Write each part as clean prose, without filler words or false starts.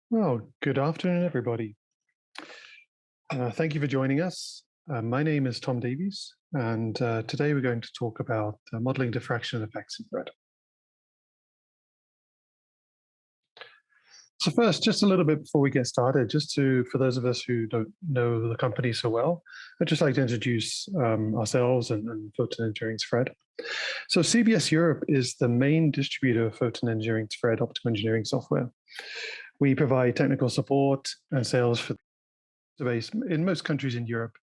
Well, good afternoon, everybody. Thank you for joining us. My name is Tom Davies, and today we're going to talk about modeling diffraction effects in thread. So first, just a little bit before we get started, for those of us who don't know the company so well, I'd just like to introduce ourselves and Photon Engineering's Fred. So CBS Europe is the main distributor of Photon Engineering's Fred optical engineering software. We provide technical support and sales for base in most countries in Europe,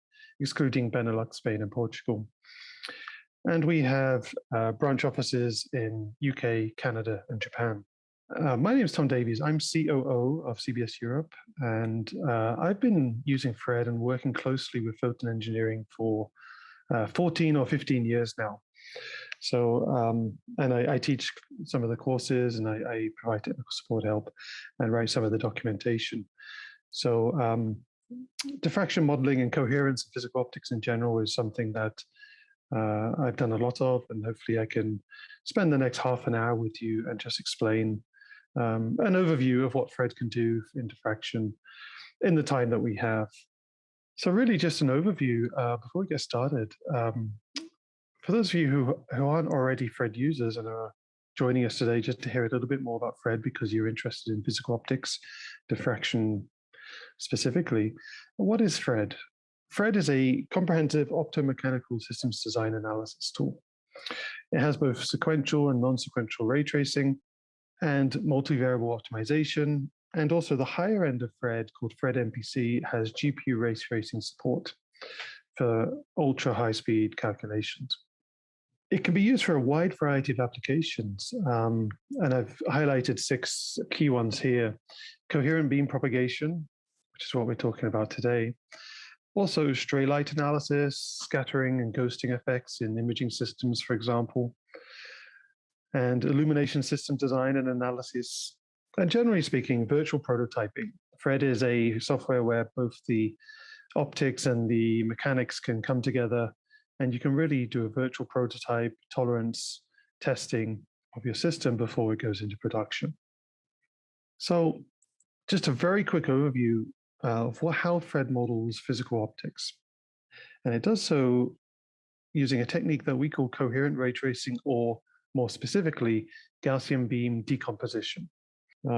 excluding Benelux, Spain, and Portugal. And we have branch offices in UK, Canada, and Japan. My name is Tom Davies. I'm COO of CBS Europe, and I've been using Fred and working closely with Photon Engineering for 14 or 15 years now. So, and I teach some of the courses, and I provide technical support help and write some of the documentation. So, diffraction modeling and coherence and physical optics in general is something that I've done a lot of, and hopefully I can spend the next half an hour with you and just explain an overview of what Fred can do in diffraction in the time that we have. So really just an overview before we get started. For those of you who aren't already Fred users and are joining us today just to hear a little bit more about Fred because you're interested in physical optics, diffraction specifically, what is Fred? Fred is a comprehensive optomechanical systems design analysis tool. It has both sequential and non-sequential ray tracing and multivariable optimization, and also the higher end of Fred, called Fred MPC, has GPU ray tracing support for ultra high-speed calculations. It can be used for a wide variety of applications, and I've highlighted 6 key ones here. Coherent beam propagation, which is what we're talking about today. Also, stray light analysis, scattering and ghosting effects in imaging systems, for example, and illumination system design and analysis. And generally speaking, virtual prototyping. Fred is a software where both the optics and the mechanics can come together, and you can really do a virtual prototype, tolerance testing of your system before it goes into production. So just a very quick overview of how Fred models physical optics. And it does so using a technique that we call coherent ray tracing, or more specifically, Gaussian beam decomposition.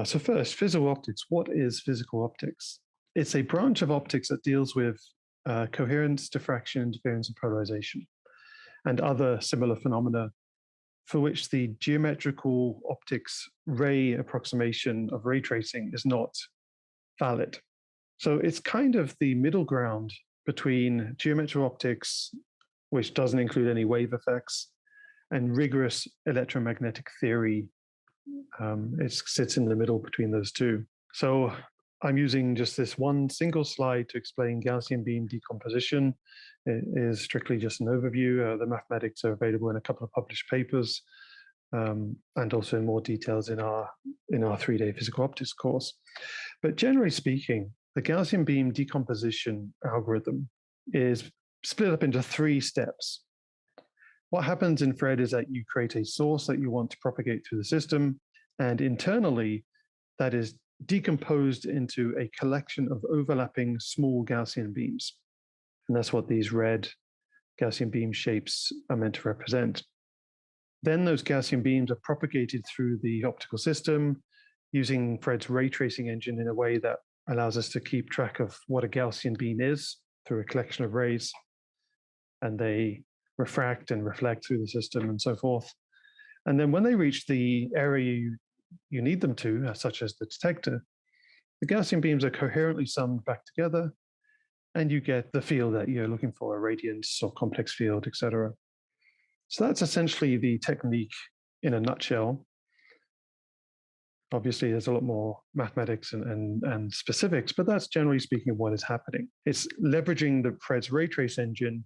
So first, physical optics. What is physical optics? It's a branch of optics that deals with coherence, diffraction, interference, and polarization, and other similar phenomena for which the geometrical optics ray approximation of ray tracing is not valid. So it's kind of the middle ground between geometrical optics, which doesn't include any wave effects, and rigorous electromagnetic theory. It sits in the middle between those two. So I'm using just this one single slide to explain Gaussian beam decomposition. It is strictly just an overview. The mathematics are available in a couple of published papers, and also in more details in our 3-day physical optics course. But generally speaking, the Gaussian beam decomposition algorithm is split up into 3 steps. What happens in Fred is that you create a source that you want to propagate through the system, and internally, that is decomposed into a collection of overlapping small Gaussian beams. And that's what these red Gaussian beam shapes are meant to represent. Then those Gaussian beams are propagated through the optical system using Fred's ray tracing engine in a way that allows us to keep track of what a Gaussian beam is through a collection of rays. And they refract and reflect through the system and so forth. And then when they reach the area you need them to, such as the detector, the Gaussian beams are coherently summed back together, and you get the field that you're looking for, a radiance or complex field, etc. So that's essentially the technique in a nutshell. Obviously, there's a lot more mathematics and specifics, but that's generally speaking what is happening. It's leveraging the Fred's ray trace engine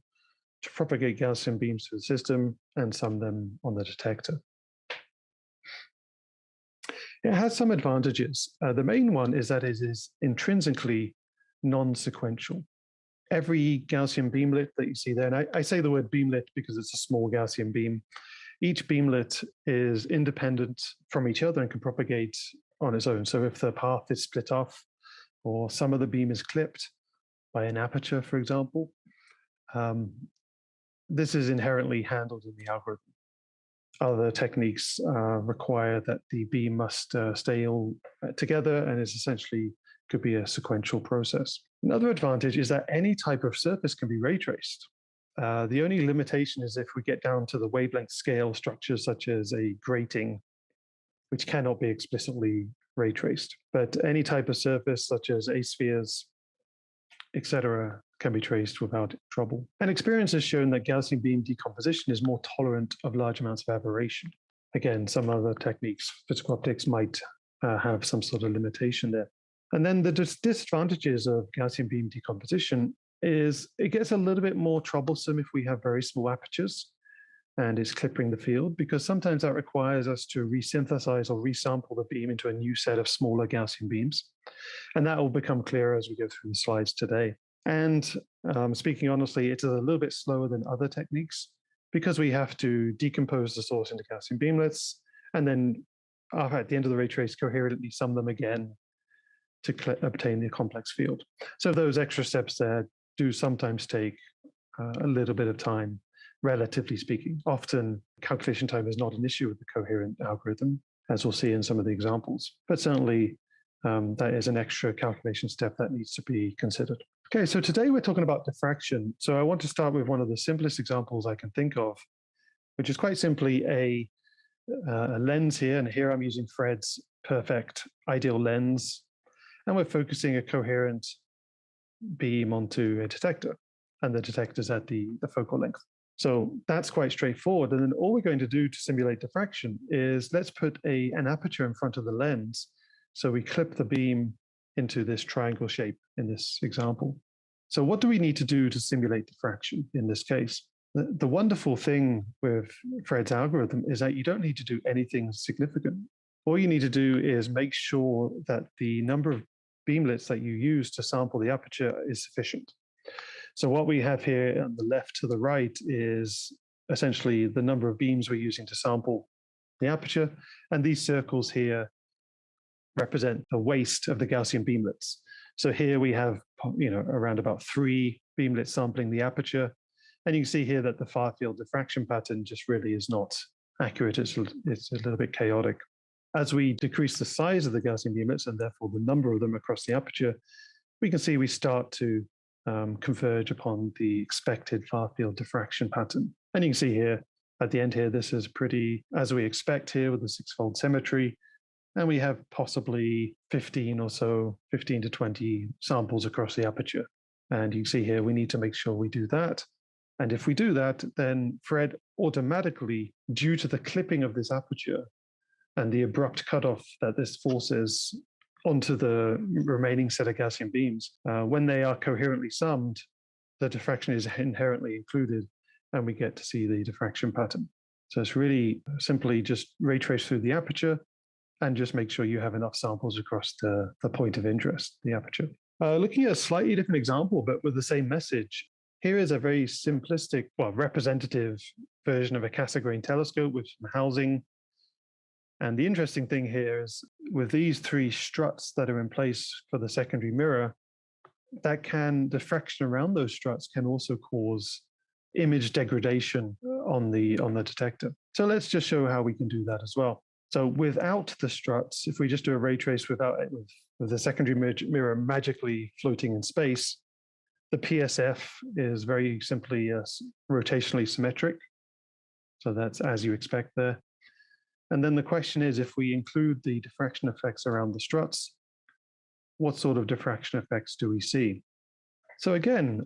to propagate Gaussian beams through the system and sum them on the detector. It has some advantages. The main one is that it is intrinsically non-sequential. Every Gaussian beamlet that you see there, and I say the word beamlet because it's a small Gaussian beam, each beamlet is independent from each other and can propagate on its own. So if the path is split off or some of the beam is clipped by an aperture, for example, this is inherently handled in the algorithm. Other techniques require that the beam must stay all together, and it's essentially could be a sequential process. Another advantage is that any type of surface can be ray traced. The only limitation is if we get down to the wavelength scale structures such as a grating, which cannot be explicitly ray traced. But any type of surface such as A-spheres, etc., can be traced without trouble. And experience has shown that Gaussian beam decomposition is more tolerant of large amounts of aberration. Again, some other techniques, physical optics, might have some sort of limitation there. And then the disadvantages of Gaussian beam decomposition is it gets a little bit more troublesome if we have very small apertures and it's clipping the field, because sometimes that requires us to resynthesize or resample the beam into a new set of smaller Gaussian beams. And that will become clearer as we go through the slides today. And speaking honestly, it's a little bit slower than other techniques because we have to decompose the source into Gaussian beamlets and then at the end of the ray trace coherently sum them again to obtain the complex field. So those extra steps there do sometimes take a little bit of time, relatively speaking. Often calculation time is not an issue with the coherent algorithm, as we'll see in some of the examples, but certainly that is an extra calculation step that needs to be considered. Okay, so today we're talking about diffraction. So I want to start with one of the simplest examples I can think of, which is quite simply a lens here. And here I'm using Fred's perfect ideal lens. And we're focusing a coherent beam onto a detector. And the detector's at the focal length. So that's quite straightforward. And then all we're going to do to simulate diffraction is let's put an aperture in front of the lens. So we clip the beam into this triangle shape in this example. So what do we need to do to simulate diffraction in this case? The wonderful thing with Fred's algorithm is that you don't need to do anything significant. All you need to do is make sure that the number of beamlets that you use to sample the aperture is sufficient. So what we have here on the left to the right is essentially the number of beams we're using to sample the aperture. And these circles here represent the waist of the Gaussian beamlets. So here we have, around about 3 beamlets sampling the aperture. And you can see here that the far field diffraction pattern just really is not accurate. It's a little bit chaotic. As we decrease the size of the Gaussian beamlets and therefore the number of them across the aperture, we can see we start to converge upon the expected far field diffraction pattern. And you can see here at the end here, this is pretty as we expect here with the 6-fold symmetry. And we have possibly 15 to 20 samples across the aperture. And you can see here, we need to make sure we do that. And if we do that, then Fred automatically, due to the clipping of this aperture and the abrupt cutoff that this forces onto the remaining set of Gaussian beams, when they are coherently summed, the diffraction is inherently included, and we get to see the diffraction pattern. So it's really simply just ray trace through the aperture and just make sure you have enough samples across the point of interest, the aperture. Looking at a slightly different example, but with the same message, here is a very simplistic, representative version of a Cassegrain telescope with some housing. And the interesting thing here is with these 3 struts that are in place for the secondary mirror, diffraction around those struts can also cause image degradation on the detector. So let's just show how we can do that as well. So without the struts, if we just do a ray trace with the secondary mirror magically floating in space, the PSF is very simply rotationally symmetric. So that's as you expect there. And then the question is, if we include the diffraction effects around the struts, what sort of diffraction effects do we see? So again,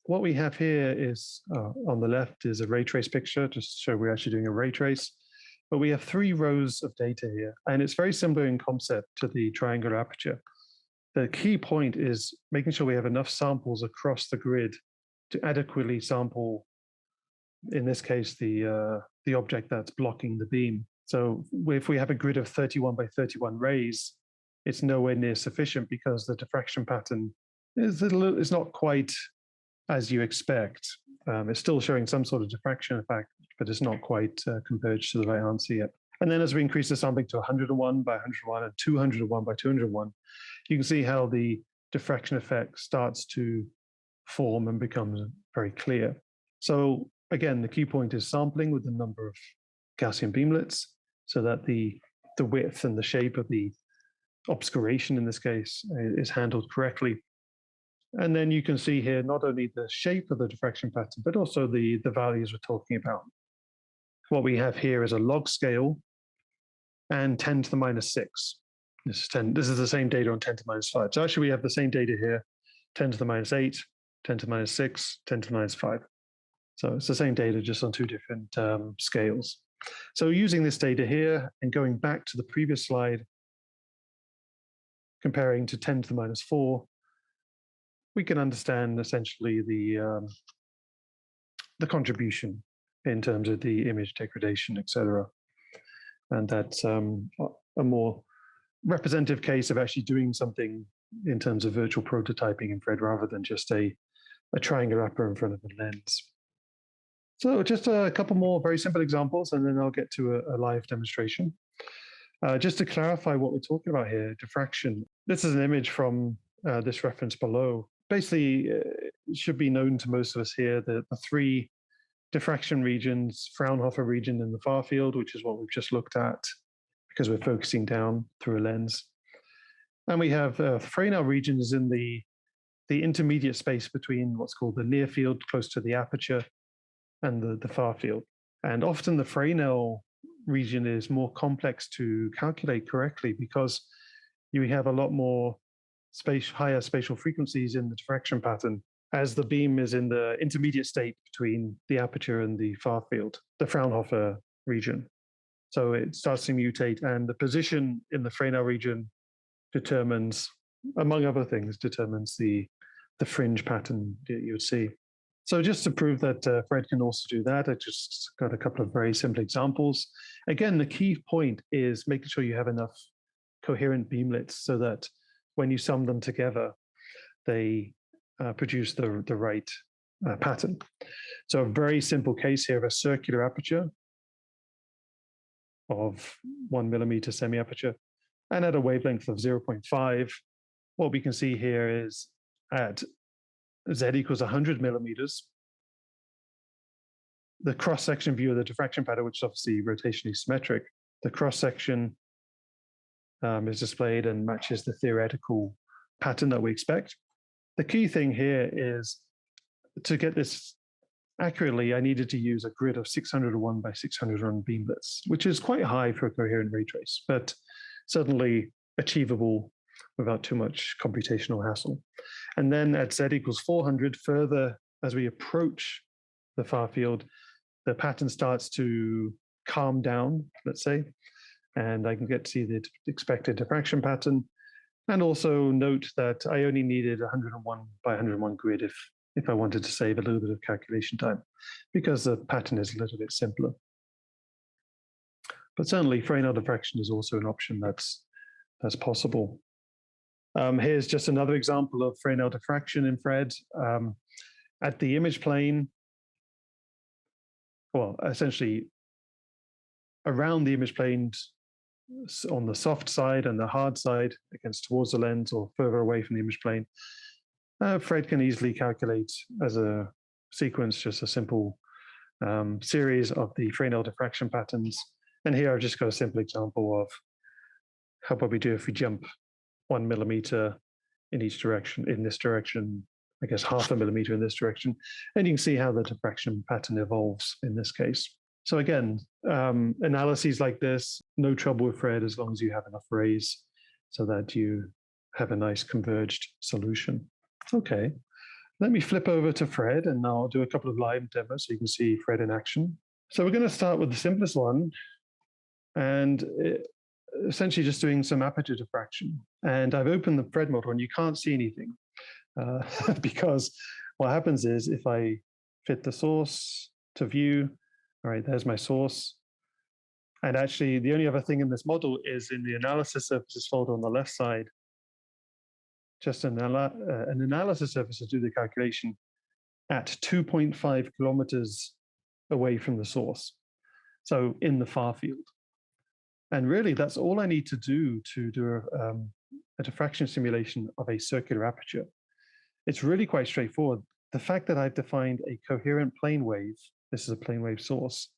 what we have here is on the left is a ray trace picture, just to show we're actually doing a ray trace. But we have 3 rows of data here, and it's very similar in concept to the triangular aperture. The key point is making sure we have enough samples across the grid to adequately sample, in this case, the object that's blocking the beam. So if we have a grid of 31 by 31 rays, it's nowhere near sufficient because the diffraction pattern is not quite as you expect. It's still showing some sort of diffraction effect, but it's not quite converged to the right answer yet. And then as we increase the sampling to 101 by 101 and 201 by 201, you can see how the diffraction effect starts to form and becomes very clear. So again, the key point is sampling with the number of Gaussian beamlets so that the width and the shape of the obscuration in this case is handled correctly. And then you can see here not only the shape of the diffraction pattern, but also the values we're talking about. What we have here is a log scale and 10 to the minus 6. This is the same data on 10 to the minus 5. So actually we have the same data here, 10 to the minus 8, 10 to the minus 6, 10 to the minus 5. So it's the same data, just on two different scales. So using this data here and going back to the previous slide, comparing to 10 to the minus 4, we can understand essentially the contribution in terms of the image degradation, etc. And that's a more representative case of actually doing something in terms of virtual prototyping in Fred rather than just a triangular wrapper in front of a lens. So just a couple more very simple examples, and then I'll get to a live demonstration. Just to clarify what we're talking about here, diffraction. This is an image from this reference below. Basically, it should be known to most of us here that the three diffraction regions, Fraunhofer region in the far field, which is what we've just looked at because we're focusing down through a lens. And we have Fresnel region is in the intermediate space between what's called the near field, close to the aperture, and the far field. And often the Fresnel region is more complex to calculate correctly because you have a lot more higher spatial frequencies in the diffraction pattern as the beam is in the intermediate state between the aperture and the far field, the Fraunhofer region. So it starts to mutate, and the position in the Fresnel region determines, among other things, determines the fringe pattern that you would see. So just to prove that Fred can also do that, I just got a couple of very simple examples. Again, the key point is making sure you have enough coherent beamlets so that when you sum them together, they produce the right pattern. So a very simple case here of a circular aperture of 1 millimeter semi-aperture, and at a wavelength of 0.5, what we can see here is at Z equals 100 millimeters, the cross-section view of the diffraction pattern, which is obviously rotationally symmetric, the cross-section is displayed and matches the theoretical pattern that we expect. The key thing here is to get this accurately, I needed to use a grid of 601 by 601 beamlets, which is quite high for a coherent ray trace, but certainly achievable without too much computational hassle. And then at Z equals 400, further as we approach the far field, the pattern starts to calm down, let's say, and I can get to see the expected diffraction pattern. And also note that I only needed 101 by 101 grid if I wanted to save a little bit of calculation time, because the pattern is a little bit simpler. But certainly Fresnel diffraction is also an option that's possible. Here's just another example of Fresnel diffraction in Fred. At the image plane, well, essentially around the image plane on the soft side and the hard side against towards the lens or further away from the image plane, Fred can easily calculate as a sequence just a simple series of the Fresnel diffraction patterns. And here I've just got a simple example of how what we do if we jump 1 millimeter in each direction, in this direction, I guess half a millimeter in this direction. And you can see how the diffraction pattern evolves in this case. So again, analyses like this, no trouble with Fred as long as you have enough rays so that you have a nice converged solution. Okay, let me flip over to Fred and I'll do a couple of live demos so you can see Fred in action. So we're going to start with the simplest one, and essentially just doing some aperture diffraction. And I've opened the Fred model and you can't see anything because what happens is if I fit the source to view, all right, there's my source. And actually the only other thing in this model is in the analysis surfaces folder on the left side, just an analysis surface to do the calculation at 2.5 kilometers away from the source. So in the far field. And really, that's all I need to do a diffraction simulation of a circular aperture. It's really quite straightforward. The fact that I've defined a coherent plane wave, this is a plane wave source,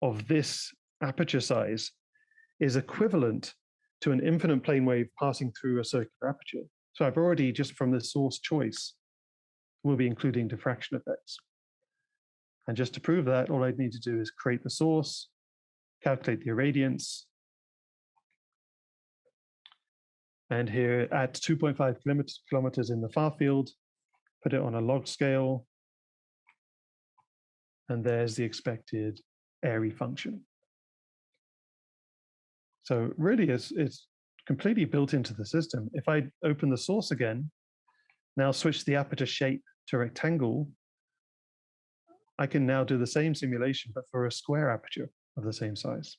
of this aperture size is equivalent to an infinite plane wave passing through a circular aperture. So I've already, just from the source choice, will be including diffraction effects. And just to prove that, all I'd need to do is create the source, calculate the irradiance, and here at 2.5 kilometers in the far field, put it on a log scale, and there's the expected Airy function. So really, it's completely built into the system. If I open the source again, now switch the aperture shape to rectangle, I can now do the same simulation, but for a square aperture of the same size.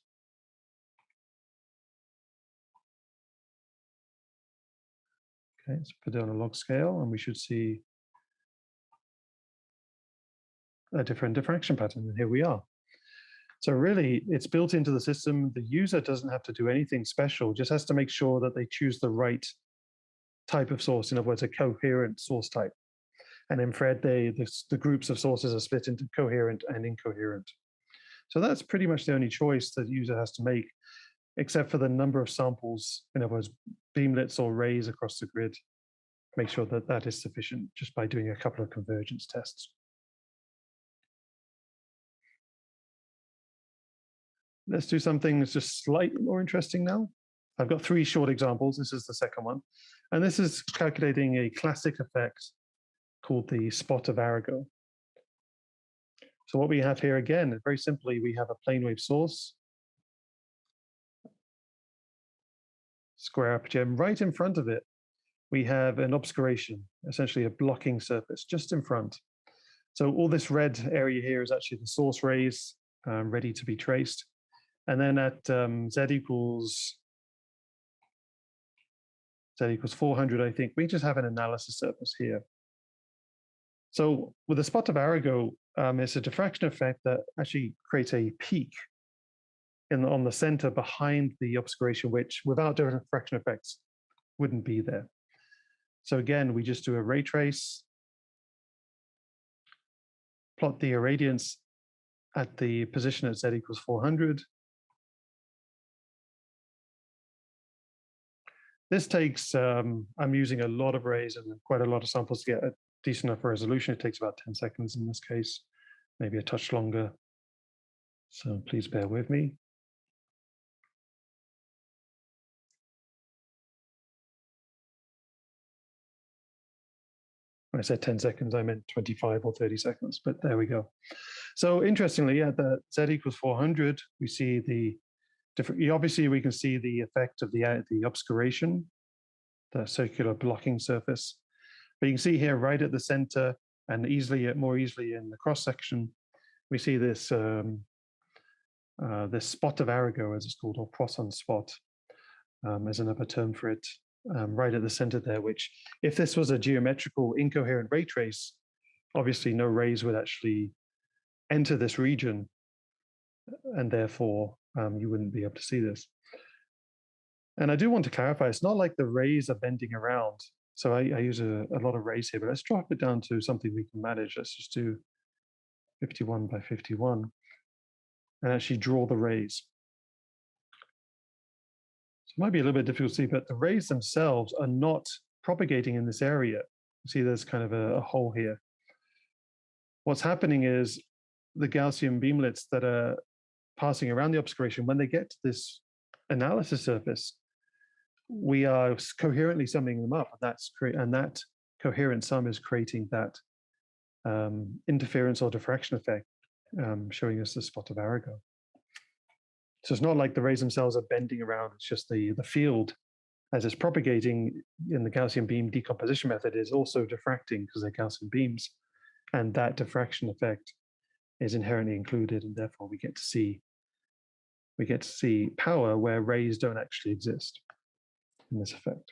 Okay, let's put it on a log scale, and we should see a different diffraction pattern, and here we are. So really, it's built into the system. The user doesn't have to do anything special, just has to make sure that they choose the right type of source, in other words, a coherent source type. And in Fred, the groups of sources are split into coherent and incoherent. So that's pretty much the only choice that the user has to make, except for the number of samples, in other words, beamlets or rays across the grid. Make sure that that is sufficient just by doing a couple of convergence tests. Let's do something that's just slightly more interesting now. I've got 3 short examples. This is the second one. And this is calculating a classic effect called the spot of Arago. So what we have here again, very simply, we have a plane wave source, square aperture, and right in front of it, we have an obscuration, essentially a blocking surface just in front. So all this red area here is actually the source rays ready to be traced. And then at z equals 400, I think, we just have an analysis surface here. So with the spot of Arago, it's a diffraction effect that actually creates a peak on the center behind the obscuration, which without diffraction effects wouldn't be there. So again, we just do a ray trace, plot the irradiance at the position at z equals 400. This takes, I'm using a lot of rays and quite a lot of samples to get a decent enough resolution. It takes about 10 seconds in this case, maybe a touch longer. So please bear with me. When I said 10 seconds, I meant 25 or 30 seconds, but there we go. So interestingly, at the z equals 400, we see the different, obviously we can see the effect of the obscuration, the circular blocking surface. But you can see here right at the center and more easily in the cross section, we see this this spot of Arago, as it's called, or Poisson spot, as another term for it, right at the center there, which if this was a geometrical incoherent ray trace, obviously no rays would actually enter this region, and therefore you wouldn't be able to see this. And I do want to clarify, it's not like the rays are bending around. So I use a lot of rays here, but let's drop it down to something we can manage. Let's just do 51 by 51 and actually draw the rays. So it might be a little bit difficult to see, but the rays themselves are not propagating in this area. You see there's kind of a hole here. What's happening is the Gaussian beamlets that are passing around the obscuration, when they get to this analysis surface, we are coherently summing them up, and that coherent sum is creating that interference or diffraction effect, showing us the spot of Arago. So it's not like the rays themselves are bending around, it's just the field as it's propagating in the Gaussian beam decomposition method is also diffracting because they're Gaussian beams, and that diffraction effect is inherently included, and therefore we get to see power where rays don't actually exist in this effect.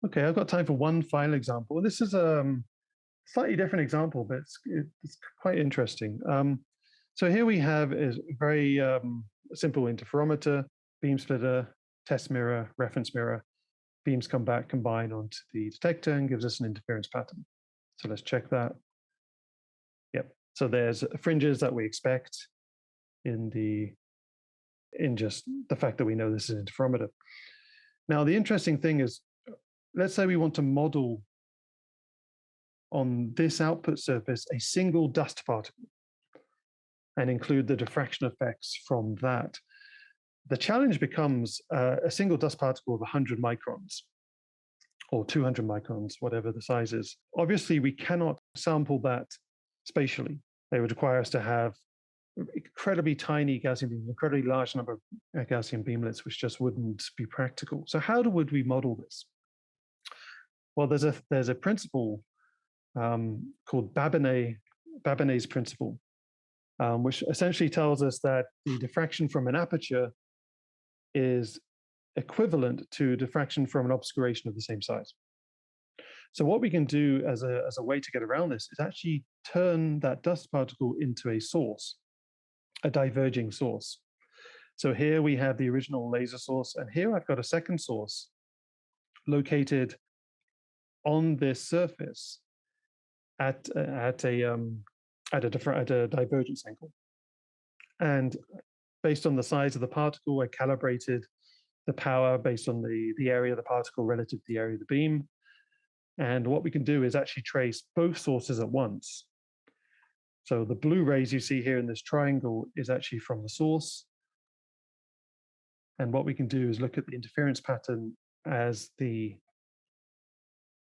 Okay, I've got time for one final example. This is a slightly different example, but it's quite interesting. So here we have a very simple interferometer, beam splitter, test mirror, reference mirror. Beams come back, combine onto the detector and gives us an interference pattern. So let's check that. Yep. So there's fringes that we expect in just the fact that we know this is an interferometer. Now, the interesting thing is, let's say we want to model on this output surface a single dust particle and include the diffraction effects from that. The challenge becomes a single dust particle of 100 microns or 200 microns, whatever the size is. Obviously, we cannot sample that spatially. They would require us to have incredibly tiny Gaussian beams, incredibly large number of Gaussian beamlets, which just wouldn't be practical. So how would we model this? Well, there's a principle called Babinet's principle, which essentially tells us that the diffraction from an aperture is equivalent to diffraction from an obscuration of the same size. So what we can do as a way to get around this is actually turn that dust particle into a source, a diverging source. So here we have the original laser source, and here I've got a second source located on this surface at a divergence angle. And based on the size of the particle, I calibrated the power based on the area of the particle relative to the area of the beam. And what we can do is actually trace both sources at once. So the blue rays you see here in this triangle is actually from the source. And what we can do is look at the interference pattern as they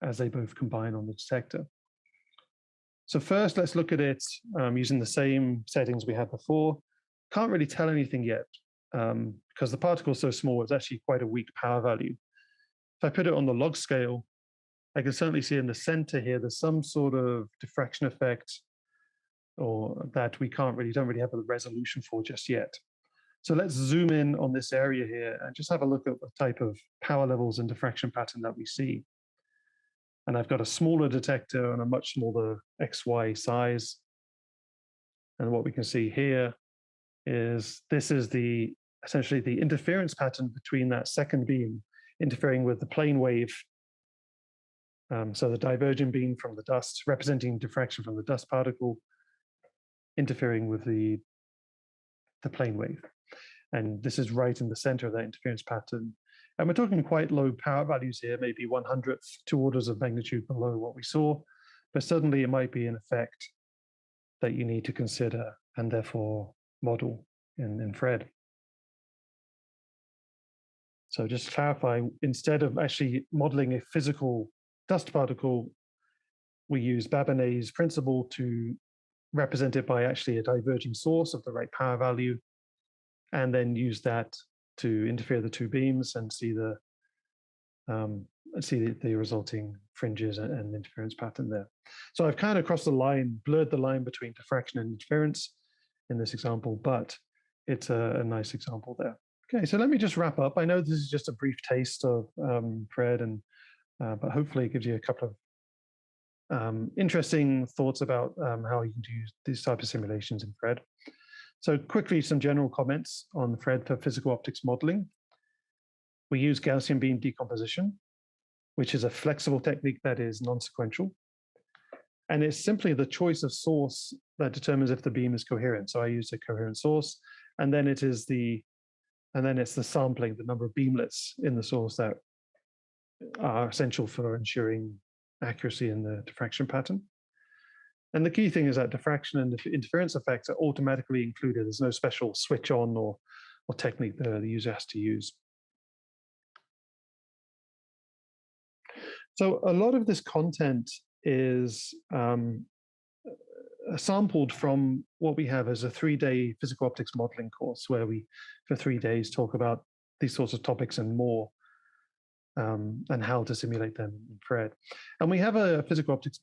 both combine on the detector. So first, let's look at it using the same settings we had before. Can't really tell anything yet because the particle is so small, it's actually quite a weak power value. If I put it on the log scale, I can certainly see in the center here, there's some sort of diffraction effect or that we don't really have a resolution for just yet. So let's zoom in on this area here and just have a look at the type of power levels and diffraction pattern that we see. And I've got a smaller detector and a much smaller XY size. And what we can see here is this is essentially the interference pattern between that second beam interfering with the plane wave. So the divergent beam from the dust representing diffraction from the dust particle interfering with the plane wave. And this is right in the center of that interference pattern. And we're talking quite low power values here, maybe 1/100th, 2 orders of magnitude below what we saw. But suddenly it might be an effect that you need to consider and therefore model in FRED. So just to clarify, instead of actually modeling a physical dust particle, we use Babinet's principle to represent it by actually a diverging source of the right power value, and then use that to interfere the two beams and see the resulting fringes and interference pattern there. So I've kind of crossed the line, blurred the line between diffraction and interference in this example, but it's a nice example there. Okay, so let me just wrap up. I know this is just a brief taste of FRED, but hopefully it gives you a couple of interesting thoughts about how you can do these types of simulations in FRED. So quickly, some general comments on FRED for physical optics modeling. We use Gaussian beam decomposition, which is a flexible technique that is non-sequential. And it's simply the choice of source that determines if the beam is coherent. So I use a coherent source, and then it's the sampling, the number of beamlets in the source that are essential for ensuring accuracy in the diffraction pattern. And the key thing is that diffraction and interference effects are automatically included. There's no special switch on or technique that the user has to use. So a lot of this content is sampled from what we have as a 3-day physical optics modeling course, where we, for 3 days, talk about these sorts of topics and more, and how to simulate them in FRED. And we have a physical optics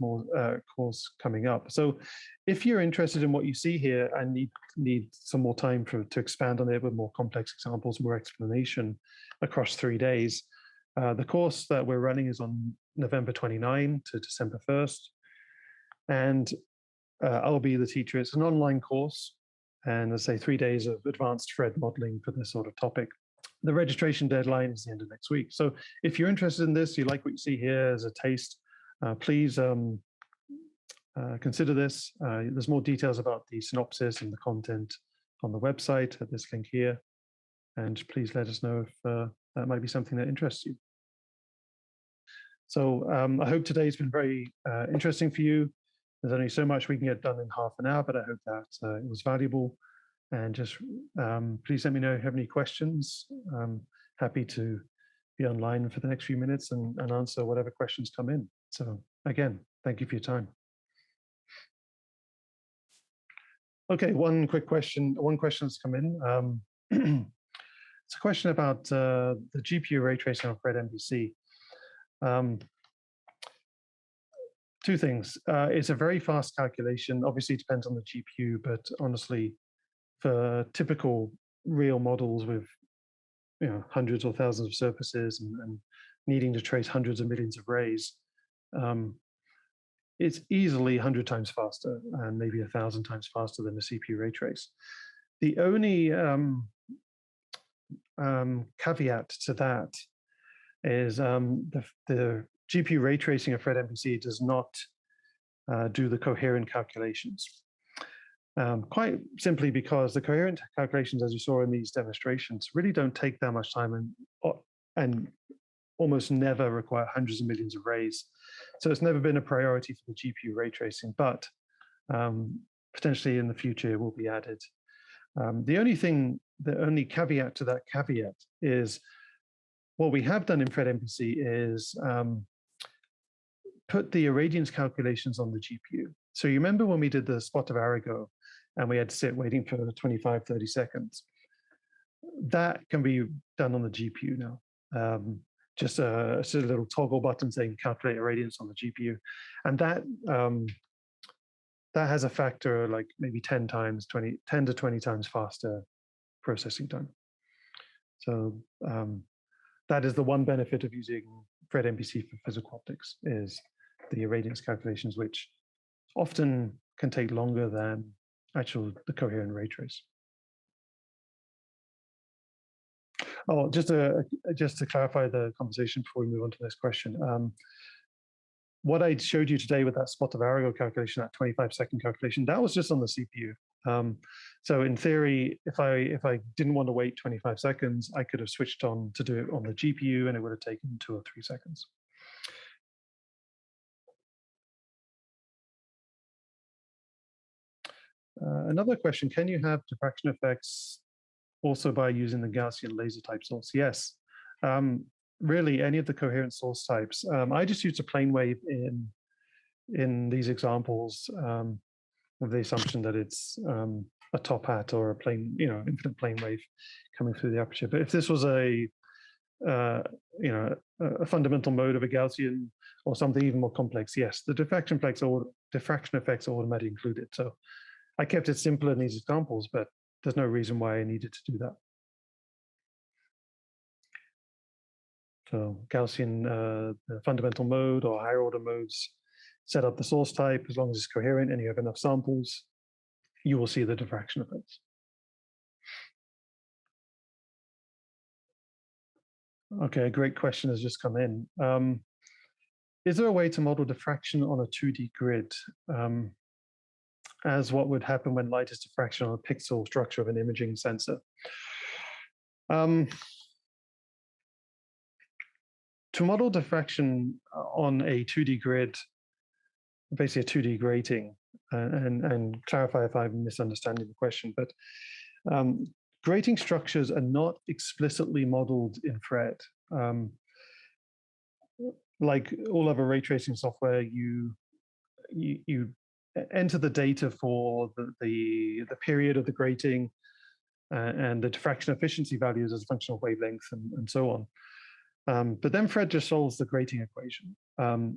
course coming up. So if you're interested in what you see here and need some more time to expand on it with more complex examples, more explanation across 3 days, the course that we're running is on November 29 to December 1st. And I'll be the teacher. It's an online course. and let's say 3 days of advanced Fred modeling for this sort of topic. The registration deadline is the end of next week. So if you're interested in this, you like what you see here as a taste, please consider this. There's more details about the synopsis and the content on the website at this link here. And please let us know if that might be something that interests you. So I hope today's been very interesting for you. There's only so much we can get done in half an hour, but I hope that it was valuable. And just please let me know if you have any questions. I'm happy to be online for the next few minutes and answer whatever questions come in. So again, thank you for your time. Okay, one question has come in. It's a question about the GPU ray tracing on Fred MPC. Two things. It's a very fast calculation. Obviously, it depends on the GPU, but honestly, for typical real models with hundreds or thousands of surfaces and needing to trace hundreds of millions of rays, it's easily 100 times faster and maybe 1,000 times faster than a CPU ray trace. The only caveat to that is the GPU ray tracing of Fred MPC does not do the coherent calculations. Quite simply because the coherent calculations, as you saw in these demonstrations, really don't take that much time and almost never require hundreds of millions of rays. So it's never been a priority for the GPU ray tracing, but potentially in the future it will be added. The only caveat to that caveat is what we have done in Fred MPC is put the irradiance calculations on the GPU. So you remember when we did the spot of Arago and we had to sit waiting for 25, 30 seconds? That can be done on the GPU now. Just a little toggle button saying calculate irradiance on the GPU. And that has a factor like maybe 10 to 20 times faster processing time. So that is the one benefit of using Fred MPC for physical optics, is the irradiance calculations, which often can take longer than the coherent ray trace. Oh, just to clarify the conversation before we move on to the next question. What I showed you today with that spot of Arago calculation, that 25-second calculation, that was just on the CPU. So in theory, if I didn't want to wait 25 seconds, I could have switched on to do it on the GPU and it would have taken 2 or 3 seconds. Another question, can you have diffraction effects also by using the Gaussian laser type source? Yes, really any of the coherent source types. I just used a plane wave in these examples with the assumption that it's a top hat or a plane, infinite plane wave coming through the aperture. But if this was a fundamental mode of a Gaussian or something even more complex, yes, the diffraction effects are automatically included. So I kept it simpler in these examples, but there's no reason why I needed to do that. So Gaussian fundamental mode or higher order modes, set up the source type. As long as it's coherent and you have enough samples, you will see the diffraction effects. Okay, a great question has just come in. Is there a way to model diffraction on a 2D grid? As what would happen when light is diffraction on a pixel structure of an imaging sensor? To model diffraction on a 2D grid, basically a 2D grating, and clarify if I'm misunderstanding the question, but grating structures are not explicitly modeled in Fred. Like all other ray tracing software, you enter the data for the period of the grating and the diffraction efficiency values as a function of wavelength and so on. But then Fred just solves the grating equation.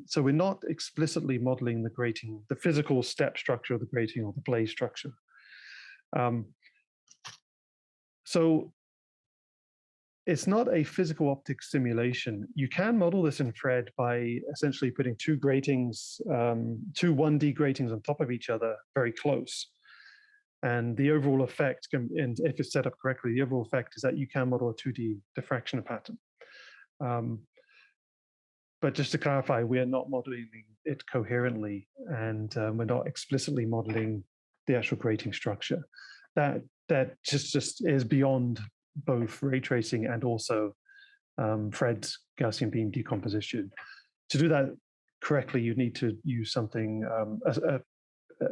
So we're not explicitly modeling the grating, the physical step structure of the grating or the blaze structure. So it's not a physical optics simulation. You can model this in Fred by essentially putting two gratings, two 1D gratings on top of each other very close. And the overall effect, and if it's set up correctly, the overall effect is that you can model a 2D diffraction pattern. But just to clarify, we are not modeling it coherently, and we're not explicitly modeling the actual grating structure. That just is beyond both ray tracing and also Fred's Gaussian beam decomposition. To do that correctly, you need to use something, a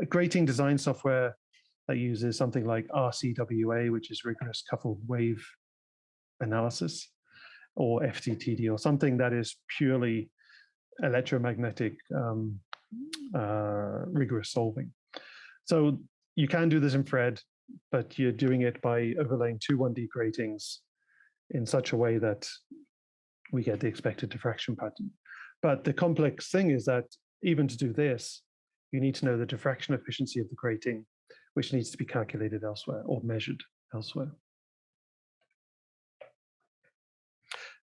grating design software that uses something like RCWA, which is rigorous coupled wave analysis, or FTTD, or something that is purely electromagnetic rigorous solving. So you can do this in Fred, but you're doing it by overlaying two 1D gratings in such a way that we get the expected diffraction pattern. But the complex thing is that even to do this, you need to know the diffraction efficiency of the grating, which needs to be calculated elsewhere or measured elsewhere.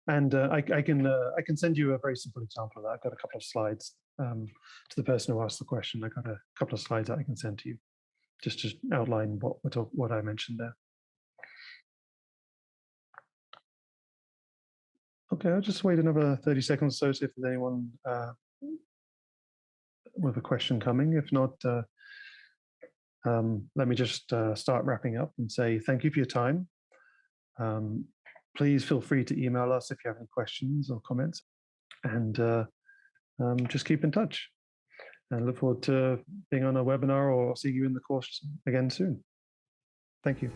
And I can send you a very simple example of that. I've got a couple of slides to the person who asked the question. I got a couple of slides that I can send to you, just to outline what I mentioned there. Okay, I'll just wait another 30 seconds or so, see if there's anyone with a question coming. If not, let me just start wrapping up and say thank you for your time. Please feel free to email us if you have any questions or comments, and just keep in touch. And look forward to being on a webinar or seeing you in the course again soon. Thank you.